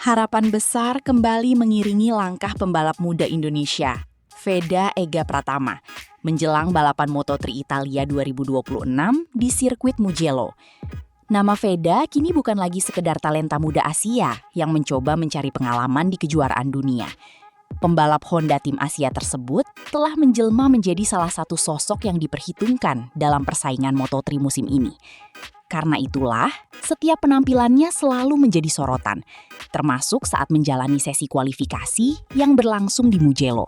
Harapan besar kembali mengiringi langkah pembalap muda Indonesia, Veda Ega Pratama, menjelang balapan Moto3 Italia 2026 di sirkuit Mugello. Nama Veda kini bukan lagi sekedar talenta muda Asia yang mencoba mencari pengalaman di kejuaraan dunia. Pembalap Honda tim Asia tersebut telah menjelma menjadi salah satu sosok yang diperhitungkan dalam persaingan Moto3 musim ini. Karena itulah, setiap penampilannya selalu menjadi sorotan, termasuk saat menjalani sesi kualifikasi yang berlangsung di Mugello.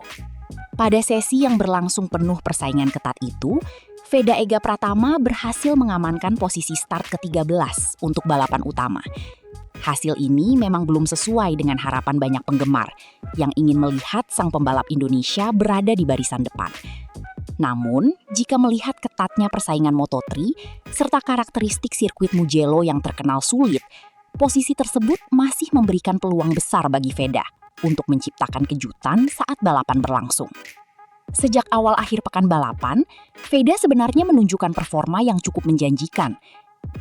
Pada sesi yang berlangsung penuh persaingan ketat itu, Veda Ega Pratama berhasil mengamankan posisi start ke-13 untuk balapan utama. Hasil ini memang belum sesuai dengan harapan banyak penggemar yang ingin melihat sang pembalap Indonesia berada di barisan depan. Namun, jika melihat ketatnya persaingan Moto3 serta karakteristik sirkuit Mugello yang terkenal sulit, posisi tersebut masih memberikan peluang besar bagi Veda untuk menciptakan kejutan saat balapan berlangsung. Sejak awal akhir pekan balapan, Veda sebenarnya menunjukkan performa yang cukup menjanjikan.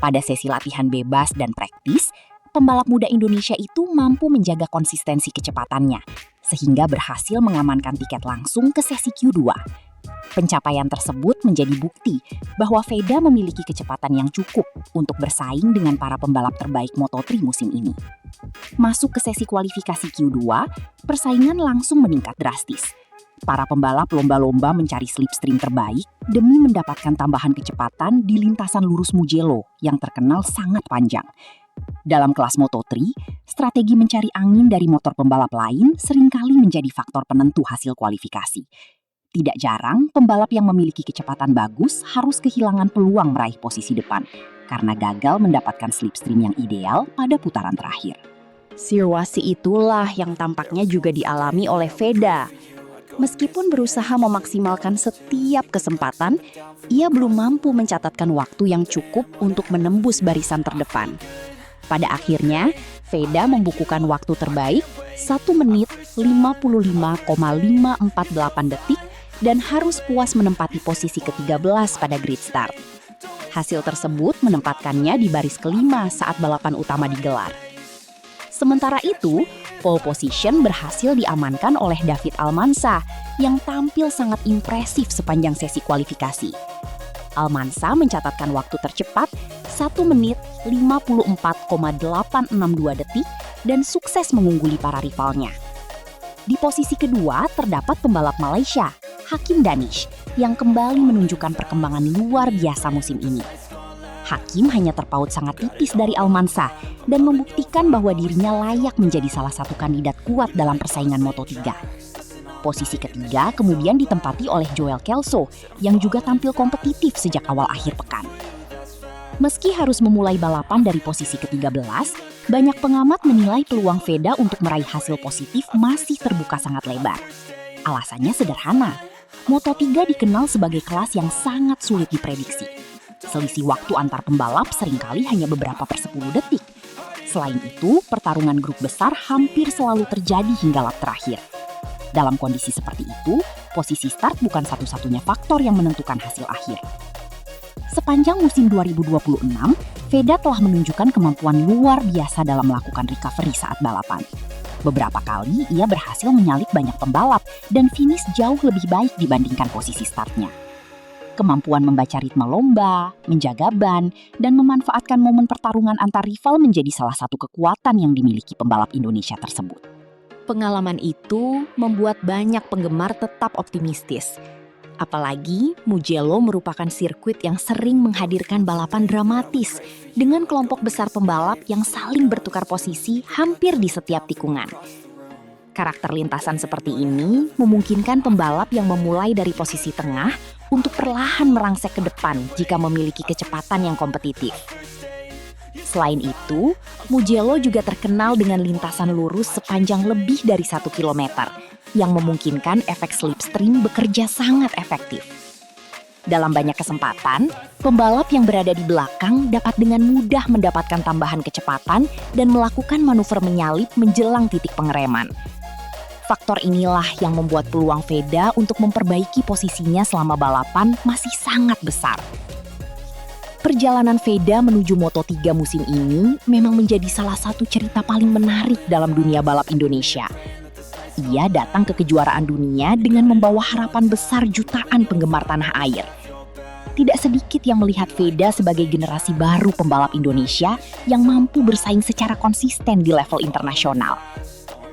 Pada sesi latihan bebas dan praktis, pembalap muda Indonesia itu mampu menjaga konsistensi kecepatannya, sehingga berhasil mengamankan tiket langsung ke sesi Q2. Pencapaian tersebut menjadi bukti bahwa Veda memiliki kecepatan yang cukup untuk bersaing dengan para pembalap terbaik Moto3 musim ini. Masuk ke sesi kualifikasi Q2, persaingan langsung meningkat drastis. Para pembalap lomba-lomba mencari slipstream terbaik demi mendapatkan tambahan kecepatan di lintasan lurus Mugello yang terkenal sangat panjang. Dalam kelas Moto3, strategi mencari angin dari motor pembalap lain seringkali menjadi faktor penentu hasil kualifikasi. Tidak jarang, pembalap yang memiliki kecepatan bagus harus kehilangan peluang meraih posisi depan karena gagal mendapatkan slipstream yang ideal pada putaran terakhir. Situasi itulah yang tampaknya juga dialami oleh Veda. Meskipun berusaha memaksimalkan setiap kesempatan, ia belum mampu mencatatkan waktu yang cukup untuk menembus barisan terdepan. Pada akhirnya, Veda membukukan waktu terbaik 1 menit 55,548 detik dan harus puas menempati posisi ke-13 pada grid start. Hasil tersebut menempatkannya di baris kelima saat balapan utama digelar. Sementara itu, pole position berhasil diamankan oleh David Almansa yang tampil sangat impresif sepanjang sesi kualifikasi. Almansa mencatatkan waktu tercepat 1 menit 54,862 detik dan sukses mengungguli para rivalnya. Di posisi kedua terdapat pembalap Malaysia, Hakim Danish, yang kembali menunjukkan perkembangan luar biasa musim ini. Hakim hanya terpaut sangat tipis dari Almansa dan membuktikan bahwa dirinya layak menjadi salah satu kandidat kuat dalam persaingan Moto3. Posisi ketiga kemudian ditempati oleh Joel Kelso yang juga tampil kompetitif sejak awal akhir pekan. Meski harus memulai balapan dari posisi ke-13, banyak pengamat menilai peluang Veda untuk meraih hasil positif masih terbuka sangat lebar. Alasannya sederhana, Moto3 dikenal sebagai kelas yang sangat sulit diprediksi. Selisih waktu antar pembalap seringkali hanya beberapa per 10 detik. Selain itu, pertarungan grup besar hampir selalu terjadi hingga lap terakhir. Dalam kondisi seperti itu, posisi start bukan satu-satunya faktor yang menentukan hasil akhir. Sepanjang musim 2026, Veda telah menunjukkan kemampuan luar biasa dalam melakukan recovery saat balapan. Beberapa kali ia berhasil menyalip banyak pembalap dan finish jauh lebih baik dibandingkan posisi startnya. Kemampuan membaca ritme lomba, menjaga ban, dan memanfaatkan momen pertarungan antar rival menjadi salah satu kekuatan yang dimiliki pembalap Indonesia tersebut. Pengalaman itu membuat banyak penggemar tetap optimistis. Apalagi Mugello merupakan sirkuit yang sering menghadirkan balapan dramatis dengan kelompok besar pembalap yang saling bertukar posisi hampir di setiap tikungan. Karakter lintasan seperti ini memungkinkan pembalap yang memulai dari posisi tengah untuk perlahan merangsek ke depan jika memiliki kecepatan yang kompetitif. Selain itu, Mugello juga terkenal dengan lintasan lurus sepanjang lebih dari 1 kilometer yang memungkinkan efek slipstream bekerja sangat efektif. Dalam banyak kesempatan, pembalap yang berada di belakang dapat dengan mudah mendapatkan tambahan kecepatan dan melakukan manuver menyalip menjelang titik pengereman. Faktor inilah yang membuat peluang Veda untuk memperbaiki posisinya selama balapan masih sangat besar. Perjalanan Veda menuju Moto3 musim ini memang menjadi salah satu cerita paling menarik dalam dunia balap Indonesia. Ia datang ke kejuaraan dunia dengan membawa harapan besar jutaan penggemar tanah air. Tidak sedikit yang melihat Veda sebagai generasi baru pembalap Indonesia yang mampu bersaing secara konsisten di level internasional.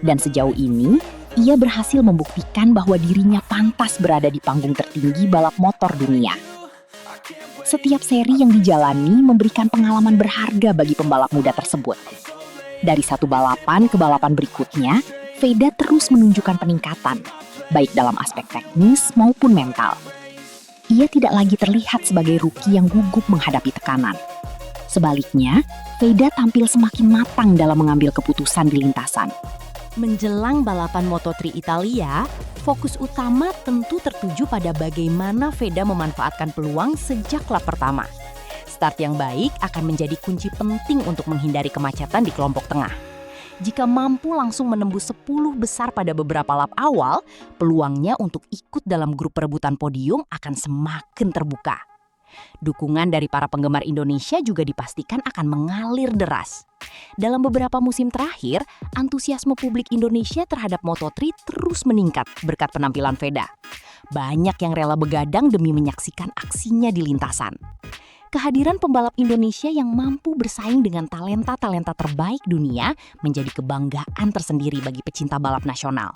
Dan sejauh ini, ia berhasil membuktikan bahwa dirinya pantas berada di panggung tertinggi balap motor dunia. Setiap seri yang dijalani memberikan pengalaman berharga bagi pembalap muda tersebut. Dari satu balapan ke balapan berikutnya, Veda terus menunjukkan peningkatan, baik dalam aspek teknis maupun mental. Ia tidak lagi terlihat sebagai rookie yang gugup menghadapi tekanan. Sebaliknya, Veda tampil semakin matang dalam mengambil keputusan di lintasan. Menjelang balapan Moto3 Italia, fokus utama tentu tertuju pada bagaimana Veda memanfaatkan peluang sejak lap pertama. Start yang baik akan menjadi kunci penting untuk menghindari kemacetan di kelompok tengah. Jika mampu langsung menembus 10 besar pada beberapa lap awal, peluangnya untuk ikut dalam grup perebutan podium akan semakin terbuka. Dukungan dari para penggemar Indonesia juga dipastikan akan mengalir deras. Dalam beberapa musim terakhir, antusiasme publik Indonesia terhadap Moto3 terus meningkat berkat penampilan Veda. Banyak yang rela begadang demi menyaksikan aksinya di lintasan. Kehadiran pembalap Indonesia yang mampu bersaing dengan talenta-talenta terbaik dunia menjadi kebanggaan tersendiri bagi pecinta balap nasional.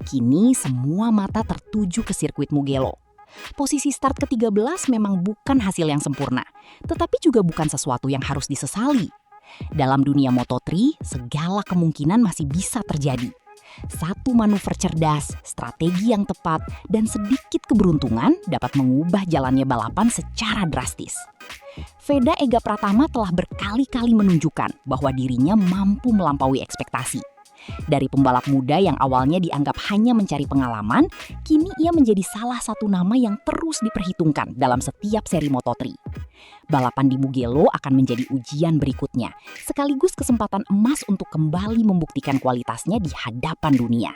Kini semua mata tertuju ke sirkuit Mugello. Posisi start ke-13 memang bukan hasil yang sempurna, tetapi juga bukan sesuatu yang harus disesali. Dalam dunia Moto3, segala kemungkinan masih bisa terjadi. Satu manuver cerdas, strategi yang tepat, dan sedikit keberuntungan dapat mengubah jalannya balapan secara drastis. Veda Ega Pratama telah berkali-kali menunjukkan bahwa dirinya mampu melampaui ekspektasi. Dari pembalap muda yang awalnya dianggap hanya mencari pengalaman, kini ia menjadi salah satu nama yang terus diperhitungkan dalam setiap seri Moto3. Balapan di Mugello akan menjadi ujian berikutnya, sekaligus kesempatan emas untuk kembali membuktikan kualitasnya di hadapan dunia.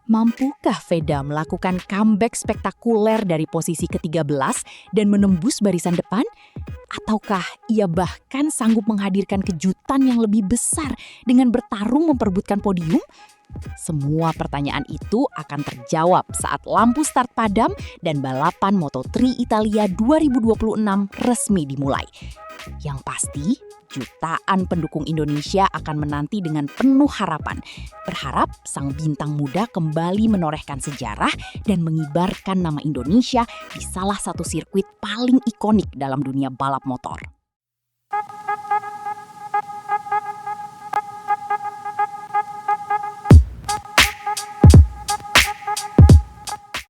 Mampukah Veda melakukan comeback spektakuler dari posisi ke-13 dan menembus barisan depan? Ataukah ia bahkan sanggup menghadirkan kejutan yang lebih besar dengan bertarung memperebutkan podium? Semua pertanyaan itu akan terjawab saat lampu start padam dan balapan Moto3 Italia 2026 resmi dimulai. Yang pasti, jutaan pendukung Indonesia akan menanti dengan penuh harapan. Berharap sang bintang muda kembali menorehkan sejarah dan mengibarkan nama Indonesia di salah satu sirkuit paling ikonik dalam dunia balap motor.